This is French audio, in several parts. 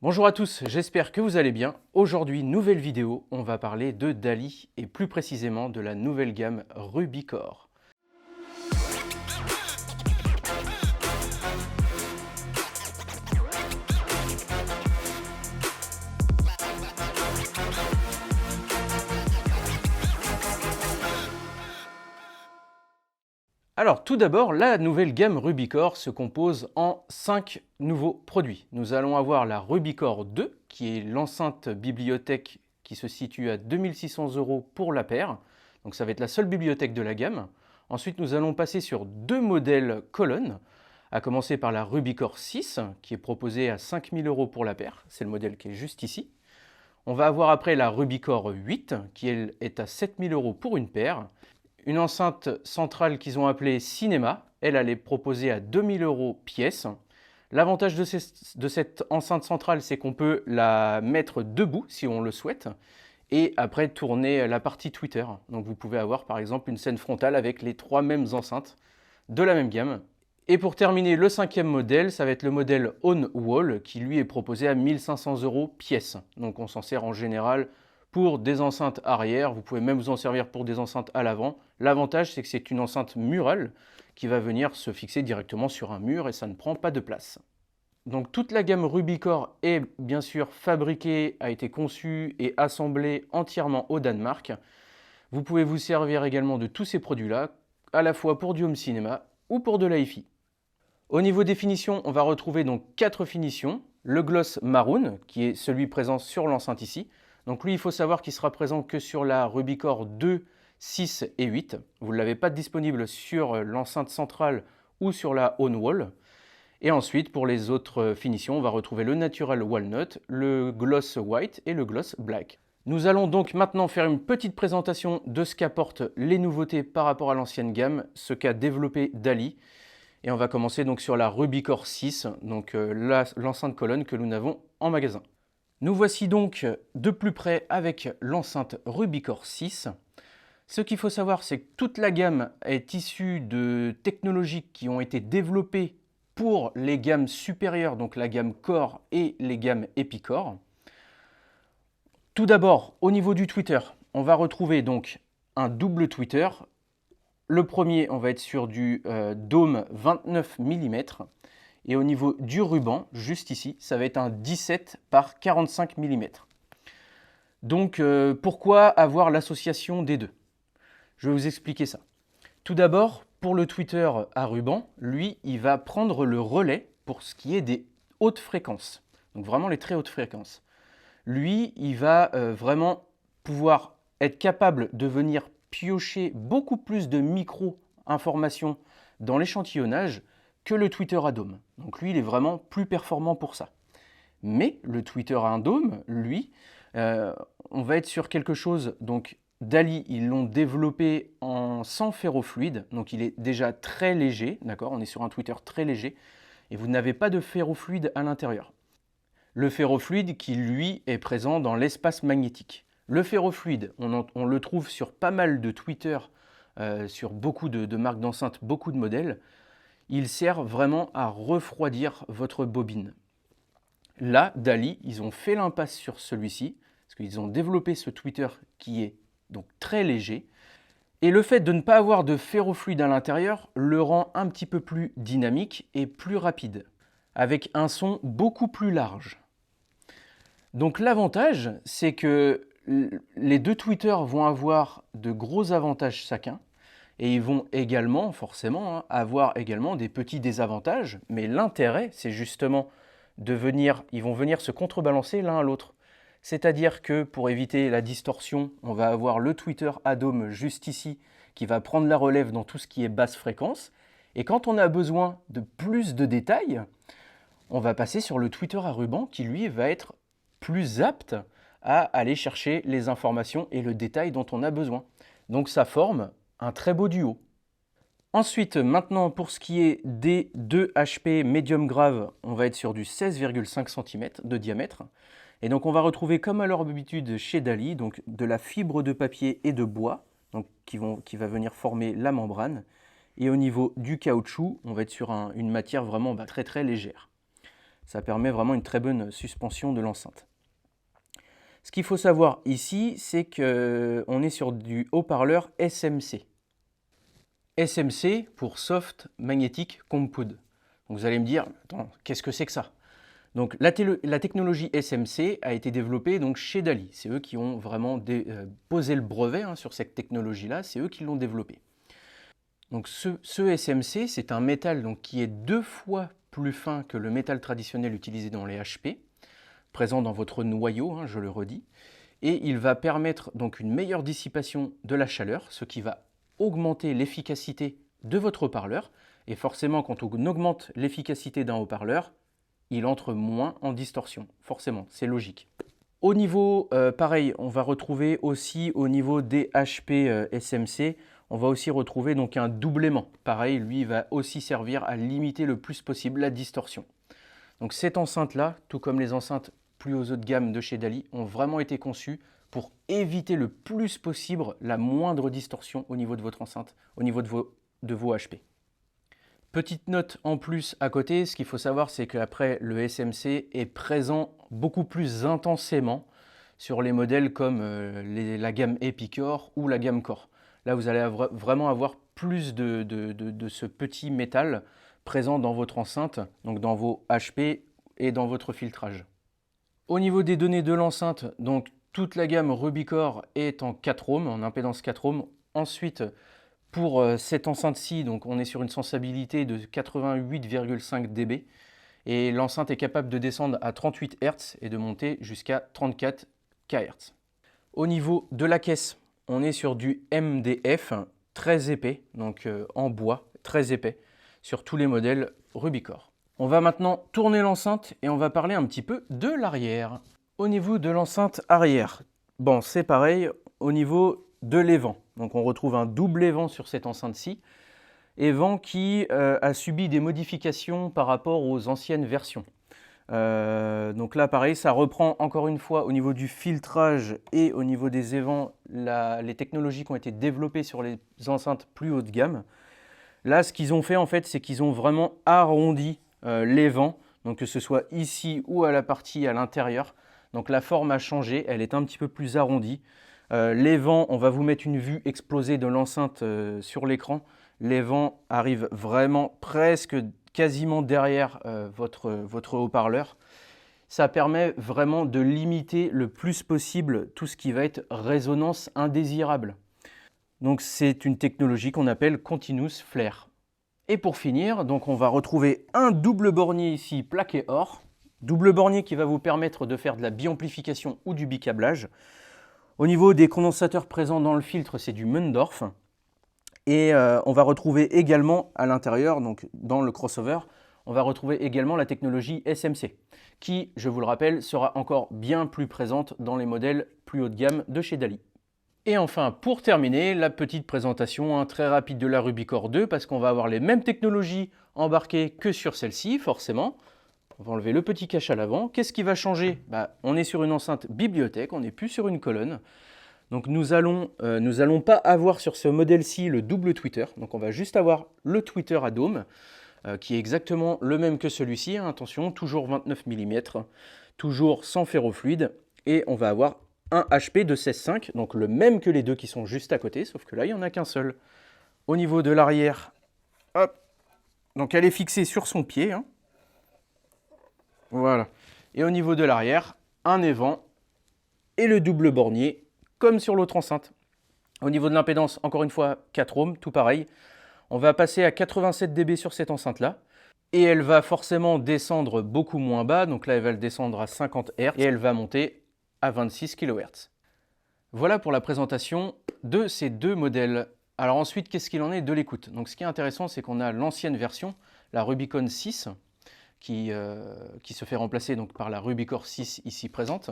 Bonjour à tous, j'espère que vous allez bien. Aujourd'hui, nouvelle vidéo, on va parler de Dali et plus précisément de la nouvelle gamme Rubicore. Alors tout d'abord, la nouvelle gamme Rubicore se compose en 5 nouveaux produits. Nous allons avoir la Rubicore 2, qui est l'enceinte bibliothèque qui se situe à 2600 € pour la paire. Donc ça va être la seule bibliothèque de la gamme. Ensuite, nous allons passer sur deux modèles colonnes, à commencer par la Rubicore 6, qui est proposée à 5000 € pour la paire. C'est le modèle qui est juste ici. On va avoir après la Rubicore 8, qui elle est à 7000 € pour une paire. Une enceinte centrale qu'ils ont appelée Cinéma, elle est proposée à 2000 € pièce. L'avantage de cette enceinte centrale, c'est qu'on peut la mettre debout si on le souhaite, et après tourner la partie Twitter. Donc vous pouvez avoir par exemple une scène frontale avec les trois mêmes enceintes de la même gamme. Et pour terminer, le cinquième modèle, ça va être le modèle On Wall, qui lui est proposé à 1500 € pièce. Donc on s'en sert en général pour des enceintes arrière, vous pouvez même vous en servir pour des enceintes à l'avant. L'avantage, c'est que c'est une enceinte murale qui va venir se fixer directement sur un mur et ça ne prend pas de place. Donc toute la gamme Rubicore est bien sûr fabriquée, a été conçue et assemblée entièrement au Danemark. Vous pouvez vous servir également de tous ces produits-là, à la fois pour du home cinéma ou pour de l'hi-fi. Au niveau des finitions, on va retrouver donc 4 finitions. Le gloss maroon, qui est celui présent sur l'enceinte ici. Donc lui, il faut savoir qu'il sera présent que sur la Rubicore 2, 6 et 8. Vous ne l'avez pas disponible sur l'enceinte centrale ou sur la On Wall. Et ensuite, pour les autres finitions, on va retrouver le Natural Walnut, le Gloss White et le Gloss Black. Nous allons donc maintenant faire une petite présentation de ce qu'apportent les nouveautés par rapport à l'ancienne gamme, ce qu'a développé Dali. Et on va commencer donc sur la Rubicore 6, donc l'enceinte colonne que nous avons en magasin. Nous voici donc de plus près avec l'enceinte Rubicore 6. Ce qu'il faut savoir, c'est que toute la gamme est issue de technologies qui ont été développées pour les gammes supérieures, donc la gamme Core et les gammes EpiCore. Tout d'abord, au niveau du Twitter, on va retrouver donc un double Twitter. Le premier, on va être sur du dôme 29 mm. Et au niveau du ruban, juste ici, ça va être un 17 par 45 mm. Donc pourquoi avoir l'association des deux? Je vais vous expliquer ça. Tout d'abord, pour le Twitter à ruban, lui, il va prendre le relais pour ce qui est des hautes fréquences. Donc vraiment les très hautes fréquences. Lui, il va vraiment pouvoir être capable de venir piocher beaucoup plus de micro-informations dans l'échantillonnage que le Twitter à dôme. Donc lui, il est vraiment plus performant pour ça. Mais le Twitter à un dôme, lui, on va être sur quelque chose, donc Dali, ils l'ont développé en sans ferrofluide, donc il est déjà très léger, d'accord? On est sur un Twitter très léger, et vous n'avez pas de ferrofluide à l'intérieur. Le ferrofluide qui, lui, est présent dans l'espace magnétique. Le ferrofluide, on le trouve sur pas mal de Twitter, sur beaucoup de marques d'enceintes, beaucoup de modèles. Il sert vraiment à refroidir votre bobine. Là, Dali, ils ont fait l'impasse sur celui-ci, parce qu'ils ont développé ce Twitter qui est donc très léger. Et le fait de ne pas avoir de ferrofluide à l'intérieur le rend un petit peu plus dynamique et plus rapide, avec un son beaucoup plus large. Donc l'avantage, c'est que les deux Twitter vont avoir de gros avantages chacun, et ils vont également, forcément, avoir également des petits désavantages, mais l'intérêt, c'est justement ils vont venir se contrebalancer l'un à l'autre. C'est-à-dire que pour éviter la distorsion, on va avoir le Twitter à dôme juste ici, qui va prendre la relève dans tout ce qui est basse fréquence, et quand on a besoin de plus de détails, on va passer sur le Twitter à ruban qui lui va être plus apte à aller chercher les informations et le détail dont on a besoin. Donc ça forme un très beau duo. Ensuite, maintenant pour ce qui est des 2 HP médium grave, on va être sur du 16,5 cm de diamètre. Et donc on va retrouver comme à leur habitude chez Dali, donc de la fibre de papier et de bois, donc qui va venir former la membrane. Et au niveau du caoutchouc, on va être sur une matière vraiment très très légère. Ça permet vraiment une très bonne suspension de l'enceinte. Ce qu'il faut savoir ici, c'est qu'on est sur du haut-parleur SMC. SMC pour Soft Magnetic Compound. Donc vous allez me dire, attends, qu'est-ce que c'est que ça? Donc la technologie SMC a été développée donc, chez Dali. C'est eux qui ont vraiment posé le brevet sur cette technologie-là, c'est eux qui l'ont développée. Donc ce SMC, c'est un métal donc, qui est 2 fois plus fin que le métal traditionnel utilisé dans les HP, présent dans votre noyau, je le redis, et il va permettre donc une meilleure dissipation de la chaleur, ce qui va augmenter l'efficacité de votre haut-parleur, et forcément quand on augmente l'efficacité d'un haut-parleur, il entre moins en distorsion, forcément, c'est logique. Au niveau, pareil, on va retrouver aussi au niveau des HP SMC, on va aussi retrouver donc un doublement. Pareil, lui, il va aussi servir à limiter le plus possible la distorsion. Donc cette enceinte-là, tout comme les enceintes plus haut de gamme de chez Dali, ont vraiment été conçues pour éviter le plus possible la moindre distorsion au niveau de votre enceinte, au niveau de vos HP. Petite note en plus à côté, ce qu'il faut savoir, c'est qu'après, le SMC est présent beaucoup plus intensément sur les modèles comme la gamme Epicor ou la gamme Core. Là, vous allez vraiment avoir plus de ce petit métal présent dans votre enceinte, donc dans vos HP et dans votre filtrage. Au niveau des données de l'enceinte, donc toute la gamme Rubicore est en 4 ohms, en impédance 4 ohms. Ensuite, pour cette enceinte-ci, donc on est sur une sensibilité de 88,5 dB et l'enceinte est capable de descendre à 38 Hz et de monter jusqu'à 34 kHz. Au niveau de la caisse, on est sur du MDF très épais, donc en bois, très épais, sur tous les modèles Rubicore. On va maintenant tourner l'enceinte et on va parler un petit peu de l'arrière. Au niveau de l'enceinte arrière, bon, c'est pareil au niveau de l'évent. Donc on retrouve un double évent sur cette enceinte-ci. Évent qui a subi des modifications par rapport aux anciennes versions. Donc là, pareil, ça reprend encore une fois au niveau du filtrage et au niveau des évents les technologies qui ont été développées sur les enceintes plus haut de gamme. Là, ce qu'ils ont fait, en fait, c'est qu'ils ont vraiment arrondi l'évent, donc que ce soit ici ou à la partie à l'intérieur. Donc la forme a changé, elle est un petit peu plus arrondie. L'évent, on va vous mettre une vue explosée de l'enceinte sur l'écran. L'évent arrive vraiment presque quasiment derrière votre haut-parleur. Ça permet vraiment de limiter le plus possible tout ce qui va être résonance indésirable. Donc c'est une technologie qu'on appelle Continuous Flare. Et pour finir, donc on va retrouver un double bornier ici plaqué or. Double bornier qui va vous permettre de faire de la biamplification ou du bicablage. Au niveau des condensateurs présents dans le filtre, c'est du Mundorf. Et on va retrouver également à l'intérieur, donc dans le crossover, on va retrouver également la technologie SMC, qui, je vous le rappelle, sera encore bien plus présente dans les modèles plus haut de gamme de chez Dali. Et enfin, pour terminer, la petite présentation très rapide de la Rubicore 2, parce qu'on va avoir les mêmes technologies embarquées que sur celle-ci, forcément. On va enlever le petit cache à l'avant. Qu'est-ce qui va changer? On est sur une enceinte bibliothèque, on n'est plus sur une colonne. Donc nous allons pas avoir sur ce modèle-ci le double tweeter. Donc on va juste avoir le tweeter à dôme, qui est exactement le même que celui-ci. Attention, toujours 29 mm, toujours sans ferrofluide. Et on va avoir un HP de 16.5, donc le même que les deux qui sont juste à côté, sauf que là, il n'y en a qu'un seul. Au niveau de l'arrière, hop, donc elle est fixée sur son pied. Voilà. Et au niveau de l'arrière, un évent et le double bornier, comme sur l'autre enceinte. Au niveau de l'impédance, encore une fois, 4 ohms, tout pareil. On va passer à 87 dB sur cette enceinte-là. Et elle va forcément descendre beaucoup moins bas. Donc là, elle va le descendre à 50 Hz et elle va monter à 26 kHz. Voilà pour la présentation de ces deux modèles. Alors ensuite, qu'est-ce qu'il en est de l'écoute? Donc ce qui est intéressant, c'est qu'on a l'ancienne version, la Rubicon 6, qui se fait remplacer donc par la Rubicore 6 ici présente.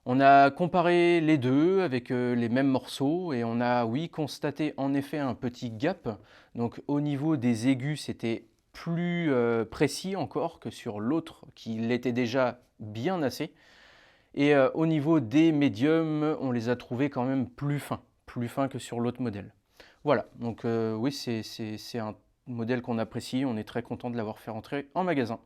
On a comparé les deux avec les mêmes morceaux et on a, oui, constaté en effet un petit gap. Donc au niveau des aigus, c'était plus précis encore que sur l'autre qui l'était déjà bien assez. Et au niveau des médiums, on les a trouvés quand même plus fins que sur l'autre modèle. Voilà, donc oui, c'est un modèle qu'on apprécie, on est très content de l'avoir fait rentrer en magasin.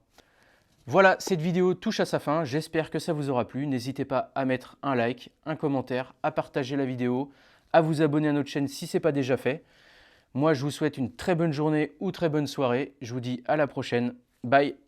Voilà, cette vidéo touche à sa fin, j'espère que ça vous aura plu. N'hésitez pas à mettre un like, un commentaire, à partager la vidéo, à vous abonner à notre chaîne si ce n'est pas déjà fait. Moi, je vous souhaite une très bonne journée ou très bonne soirée. Je vous dis à la prochaine. Bye!